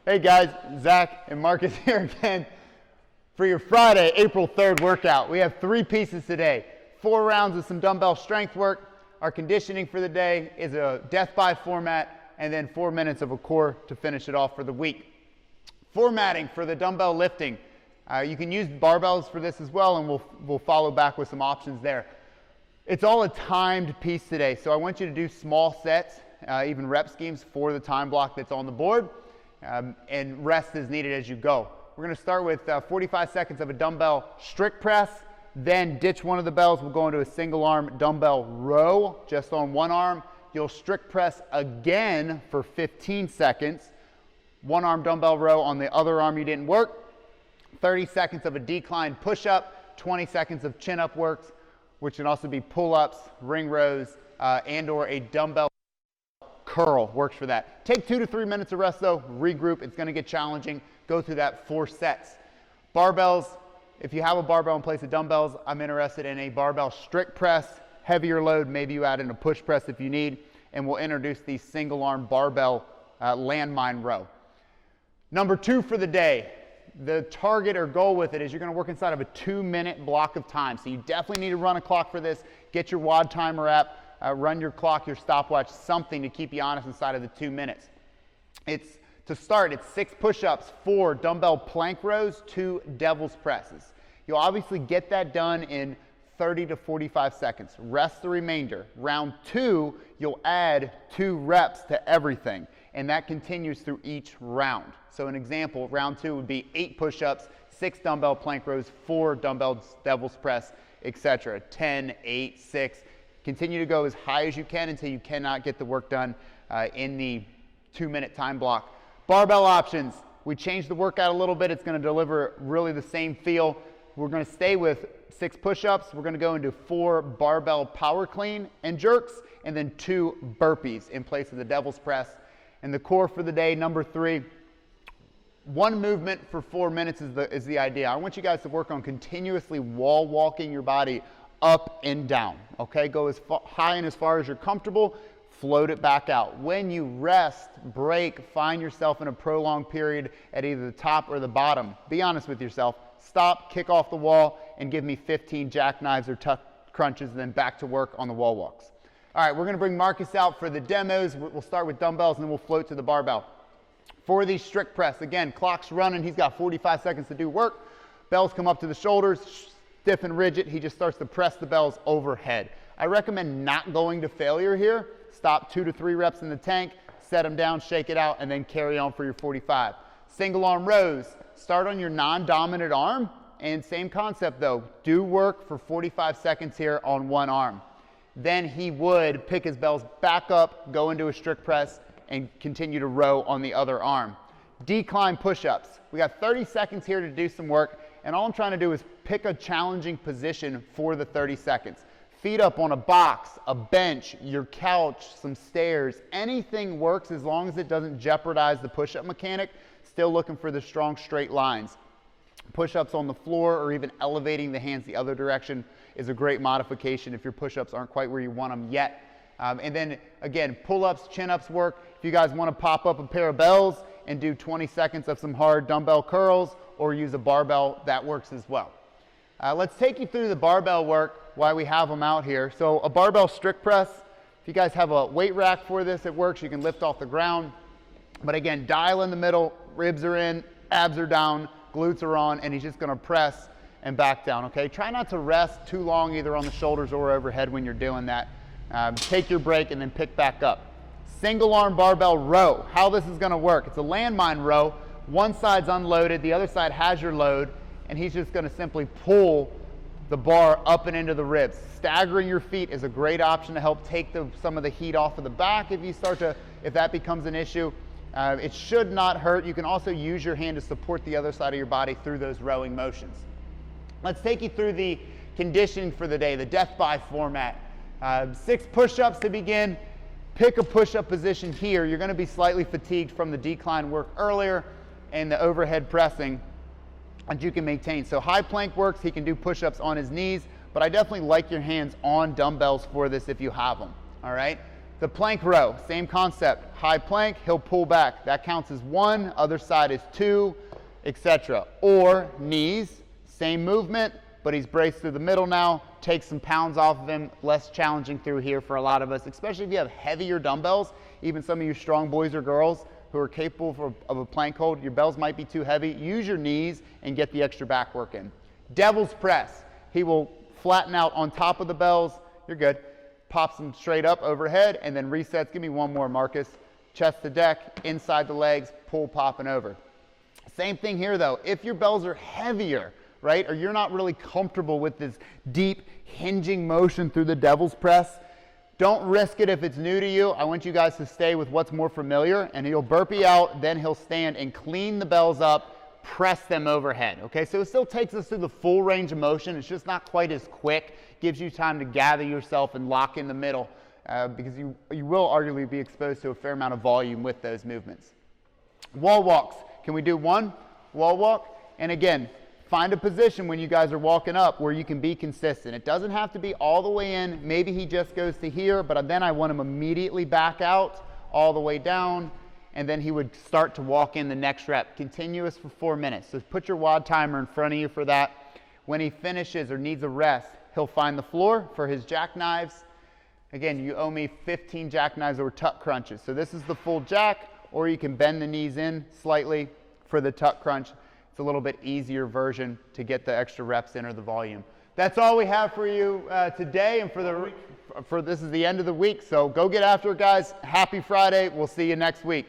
Hey guys, Zach and Marcus here again for your Friday, April 3rd workout. We have 3 pieces today. 4 rounds of some dumbbell strength work. Our conditioning for the day is a death by format, and then 4 minutes of a core to finish it off for the week. Formatting for the dumbbell lifting. You can use barbells for this as well, and we'll follow back with some options there. It's all a timed piece today, so I want you to do small sets, even rep schemes for the time block that's on the board. And rest is needed as you go. We're going to start with 45 seconds of a dumbbell strict press, then ditch one of the bells. We'll go into a single arm dumbbell row just on one arm. You'll strict press again for 15 seconds. One arm dumbbell row on the other arm you didn't work. 30 seconds of a decline push-up, 20 seconds of chin-up works, which can also be pull-ups, ring rows, and or a dumbbell curl works for that. Take 2 to 3 minutes of rest though, regroup. It's going to get challenging. Go through that 4 sets. Barbells, if you have a barbell in place of dumbbells, I'm interested in a barbell strict press, heavier load. Maybe you add in a push press if you need, and we'll introduce the single arm barbell landmine row. Number 2 for the day. The target or goal with it is you're going to work inside of a 2-minute block of time. So you definitely need to run a clock for this. Get your WOD timer app. Run your clock, your stopwatch, something to keep you honest inside of the 2 minutes. To start, it's 6 push-ups, 4 dumbbell plank rows, 2 devil's presses. You'll obviously get that done in 30 to 45 seconds. Rest the remainder. Round 2, you'll add 2 reps to everything, and that continues through each round. So an example, round 2 would be 8 push-ups, 6 dumbbell plank rows, 4 dumbbell devil's press, etc. 10, 8, 6. Continue to go as high as you can until you cannot get the work done in the 2-minute time block. Barbell options. We changed the workout a little bit. It's going to deliver really the same feel. We're going to stay with 6 push-ups. We're going to go into 4 barbell power clean and jerks, and then 2 burpees in place of the devil's press. And the core for the day, number 3, 1 movement for 4 minutes is the idea. I want you guys to work on continuously wall walking your body up and down, okay? Go as high and as far as you're comfortable, float it back out. When you rest, break, find yourself in a prolonged period at either the top or the bottom. Be honest with yourself. Stop, kick off the wall, and give me 15 jackknives or tuck crunches, and then back to work on the wall walks. All right, we're gonna bring Marcus out for the demos. We'll start with dumbbells, and then we'll float to the barbell. For the strict press, again, clock's running. He's got 45 seconds to do work. Bells come up to the shoulders, stiff and rigid. He just starts to press the bells overhead. I recommend not going to failure here. Stop 2 to 3 reps in the tank, set them down, shake it out, and then carry on for your 45. Single arm rows. Start on your non-dominant arm, and same concept though. Do work for 45 seconds here on one arm. Then he would pick his bells back up, go into a strict press, and continue to row on the other arm. Decline push-ups. We got 30 seconds here to do some work, and all I'm trying to do is pick a challenging position for the 30 seconds. Feet up on a box, a bench, your couch, some stairs. Anything works as long as it doesn't jeopardize the push-up mechanic. Still looking for the strong straight lines. Push-ups on the floor or even elevating the hands the other direction is a great modification if your push-ups aren't quite where you want them yet. And then again, pull-ups, chin-ups work. If you guys want to pop up a pair of bells and do 20 seconds of some hard dumbbell curls or use a barbell, that works as well. Let's take you through the barbell work while we have them out here. So a barbell strict press, if you guys have a weight rack for this, it works. You can lift off the ground. But again, dial in the middle, ribs are in, abs are down, glutes are on, and he's just going to press and back down, okay? Try not to rest too long either on the shoulders or overhead when you're doing that. Take your break and then pick back up. Single arm barbell row. How this is going to work. It's a landmine row. One side's unloaded, the other side has your load, and he's just going to simply pull the bar up and into the ribs. Staggering your feet is a great option to help take some of the heat off of the back if that becomes an issue. It should not hurt. You can also use your hand to support the other side of your body through those rowing motions. Let's take you through the conditioning for the day, the death by format. 6 push-ups to begin. Pick a push-up position here. You're going to be slightly fatigued from the decline work earlier and the overhead pressing that you can maintain. So high plank works. He can do push-ups on his knees, but I definitely like your hands on dumbbells for this if you have them. All right. The plank row, same concept. High plank, he'll pull back. That counts as 1, other side is 2, etc. Or knees, same movement, but he's braced through the middle now. Take some pounds off of him, less challenging through here for a lot of us, especially if you have heavier dumbbells. Even some of you strong boys or girls who are capable of a plank hold, your bells might be too heavy. Use your knees and get the extra back work in. Devil's press. He will flatten out on top of the bells. You're good. Pops them straight up overhead and then resets. Give me one more, Marcus. Chest to deck, inside the legs, pull, pop, and over. Same thing here though. If your bells are heavier, right, or you're not really comfortable with this deep hinging motion through the devil's press, don't risk it if it's new to you. I want you guys to stay with what's more familiar, and he'll burpee out, then he'll stand and clean the bells up, press them overhead, okay? So it still takes us through the full range of motion. It's just not quite as quick. Gives you time to gather yourself and lock in the middle because you will arguably be exposed to a fair amount of volume with those movements. Wall walks. Can we do one wall walk? And again, find a position when you guys are walking up where you can be consistent. It doesn't have to be all the way in. Maybe he just goes to here, but then I want him immediately back out all the way down, and then he would start to walk in the next rep. Continuous for 4 minutes. So put your WOD timer in front of you for that. When he finishes or needs a rest, he'll find the floor for his jackknives. Again, you owe me 15 jackknives or tuck crunches. So this is the full jack, or you can bend the knees in slightly for the tuck crunch. It's a little bit easier version to get the extra reps in or the volume. That's all we have for you today, and for this is the end of the week. So go get after it, guys. Happy Friday. We'll see you next week.